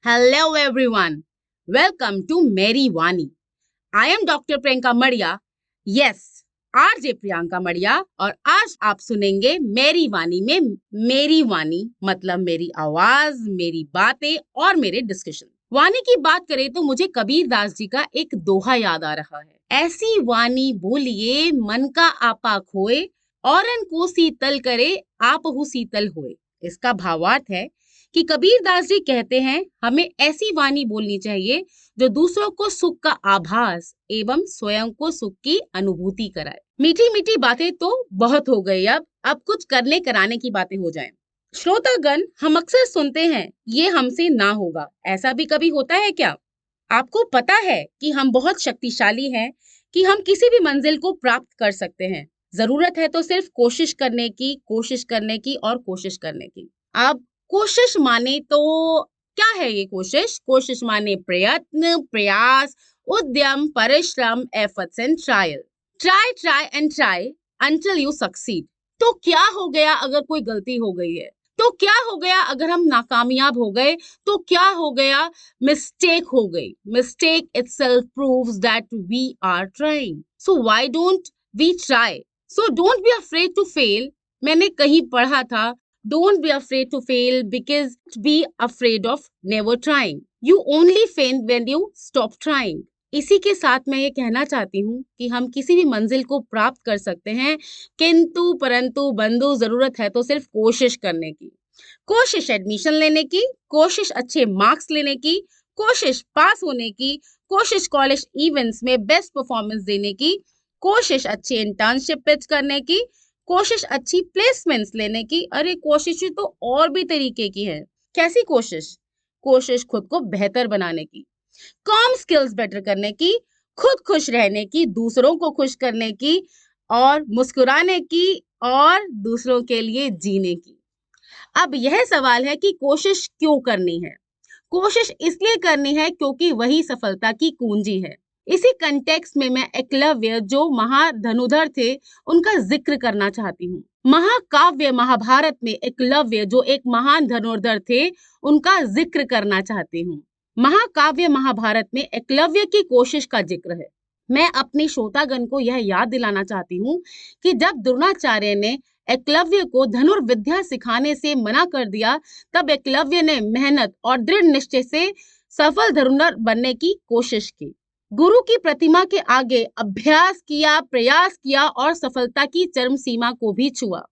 Hello everyone. Welcome to Meri Vani. I am Dr. Priyanka Madia. Yes, RJ Priyanka Madia और आज आप सुनेंगे मेरी वानी में मेरी वानी मतलब मेरी आवाज, मेरी बातें और मेरे डिस्कशन। वानी की बात करें तो मुझे कबीर दास जी का एक दोहा याद आ रहा है। ऐसी वानी बोलिए मन का आपा खोए, औरन को शीतल करे आपहु शीतल होए। इसका भावार्थ है कि कबीर दास जी कहते हैं हमें ऐसी वाणी बोलनी चाहिए जो दूसरों को सुख का आभास एवं स्वयं को सुख की अनुभूति कराए। मीठी मीठी बातें तो बहुत हो गई, अब कुछ करने कराने की बातें हो जाएं। श्रोतागण, हम अक्सर सुनते हैं ये हमसे ना होगा। ऐसा भी कभी होता है क्या? आपको पता है कि हम बहुत शक्तिशाली हैं, कि हम किसी भी मंजिल को प्राप्त कर सकते हैं। जरूरत है तो सिर्फ कोशिश करने की, कोशिश करने की और कोशिश करने की। अब कोशिश माने तो क्या है ये कोशिश? कोशिश माने प्रयत्न, प्रयास, उद्यम, परिश्रम, efforts and trial. Try and try until you succeed. तो क्या हो गया अगर कोई गलती हो गई है? तो क्या हो गया अगर हम नाकामयाब हो गए? तो क्या हो गया? मिस्टेक हो गई। Mistake itself proves that we are trying. So why don't we try? So don't be afraid to fail. मैंने कहीं पढ़ा था, don't be afraid to fail because be afraid of never trying. You only fail when you stop trying. इसी के साथ मैं ये कहना चाहती हूँ कि हम किसी भी मंजिल को प्राप्त कर सकते हैं, किंतु परंतु बंधु जरूरत है तो सिर्फ कोशिश करने की। कोशिश एडमिशन लेने की, कोशिश अच्छे मार्क्स लेने की, कोशिश पास होने की, कोशिश कॉलेज इवेंट्स में बेस्ट परफॉर्मेंस देने की, कोशिश अच्छी इंटर्नशिप पिच करने की, कोशिश अच्छी प्लेसमेंट्स लेने की। अरे कोशिशें तो और भी तरीके की है। कैसी कोशिश? कोशिश खुद को बेहतर बनाने की, कॉम स्किल्स बेटर करने की, खुद खुश रहने की, दूसरों को खुश करने की और मुस्कुराने की और दूसरों के लिए जीने की। अब यह सवाल है कि कोशिश क्यों करनी है? कोशिश इसलिए करनी है क्योंकि वही सफलता की कुंजी है। इसी कंटेक्स्ट में मैं एकलव्य जो महाधनुर्धर थे उनका जिक्र करना चाहती हूँ। महाकाव्य महाभारत में एकलव्य जो एक महान धनुर्धर थे उनका जिक्र करना चाहती हूँ। महाकाव्य महाभारत में एकलव्य की कोशिश का जिक्र है। मैं अपने श्रोतागण को यह याद दिलाना चाहती हूँ कि जब द्रोणाचार्य ने एकलव्य को धनुर्विद्या सिखाने से मना कर दिया, तब एकलव्य ने मेहनत और दृढ़ निश्चय से सफल धनुर्धर बनने की कोशिश की। गुरु की प्रतिमा के आगे अभ्यास किया, प्रयास किया और सफलता की चरम सीमा को भी छुआ।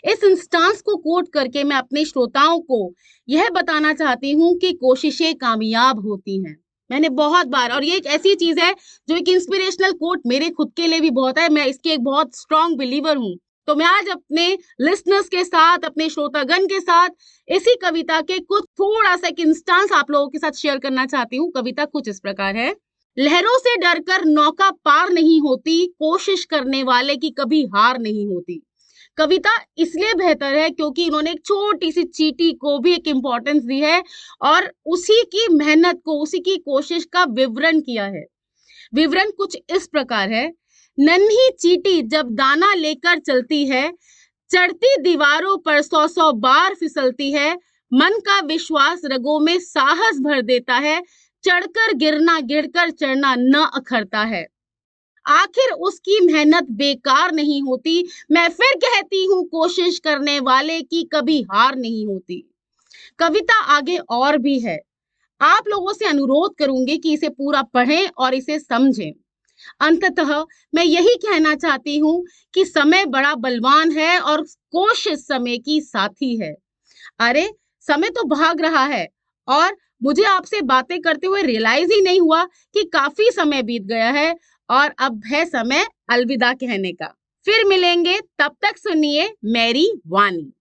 इस इंस्टांस को कोट करके मैं अपने श्रोताओं को यह बताना चाहती हूँ कि कोशिशें कामयाब होती हैं। मैंने बहुत बार, और ये एक ऐसी चीज है जो एक इंस्पिरेशनल कोट मेरे खुद के लिए भी बहुत है, मैं इसकी एक बहुत स्ट्रॉन्ग बिलीवर हूँ। तो मैं आज अपने लिसनर्स के साथ, अपने श्रोतागण के साथ इसी कविता के कुछ थोड़ा सा एक इंस्टांस आप लोगों के साथ शेयर करना चाहती हूँ। कविता कुछ इस प्रकार है। लहरों से डरकर नौका पार नहीं होती, कोशिश करने वाले की कभी हार नहीं होती। कविता इसलिए बेहतर है क्योंकि इन्होंने एक छोटी सी चींटी को भी एक इंपॉर्टेंस दी है और उसी की मेहनत को, उसी की कोशिश का विवरण किया है। विवरण कुछ इस प्रकार है। नन्ही चींटी जब दाना लेकर चलती है, चढ़ती दीवारों पर 100 बार फिसलती है, मन का विश्वास रगों में साहस भर देता है, चढ़कर गिरना गिरकर चढ़ना न अखरता है, आखिर उसकी मेहनत बेकार नहीं होती। मैं फिर कहती हूँ कोशिश करने वाले की कभी हार नहीं होती। कविता आगे और भी है। आप लोगों से अनुरोध करूंगी कि इसे पूरा पढ़ें और इसे समझें। अंततः मैं यही कहना चाहती हूँ कि समय बड़ा बलवान है और कोशिश समय की साथी है। अरे समय तो भाग रहा है और मुझे आपसे बातें करते हुए रियलाइज ही नहीं हुआ कि काफी समय बीत गया है और अब है समय अलविदा कहने का। फिर मिलेंगे, तब तक सुनिए मेरी वानी।